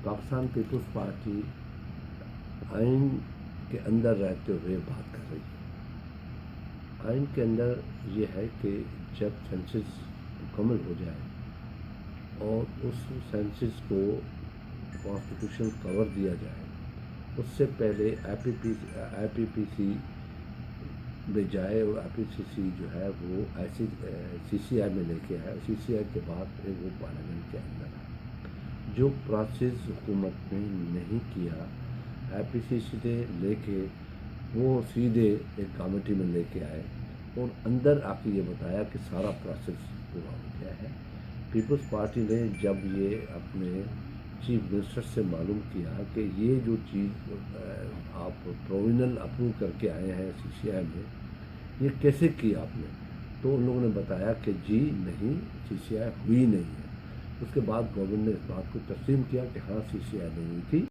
Pakistan peoples party आइन के अंदर रहते हुए बात कर रही है। आइन के अंदर ये है कि जब सेंसस मुकम्मल हो जाए और उस सेंसस को कॉन्स्टिट्यूशन कवर दिया जाए, उससे पहले IPPC में जाए और IPPC जो है वो ऐसी CCI में लेके आए। CCI के बाद फिर वो पार्लियामेंट के अंदर आए। जो प्रोसेस हुकूमत ने नहीं किया, IPPC ने लेके वो सीधे एक कमेटी में लेके आए और अंदर आके ये बताया कि सारा प्रोसेस पूरा हो गया है। पीपल्स पार्टी ने जब ये अपने चीफ मिनिस्टर से मालूम किया कि ये जो चीज़ आप प्रोविजनल अप्रूव करके आए हैं CCI में, ये कैसे किया आपने, तो उन लोगों ने बताया कि जी नहीं, CCI हुई नहीं है। उसके बाद गवर्नमेंट ने इस बात को तस्लीम किया कि हाँ CCI नहीं हुई थी।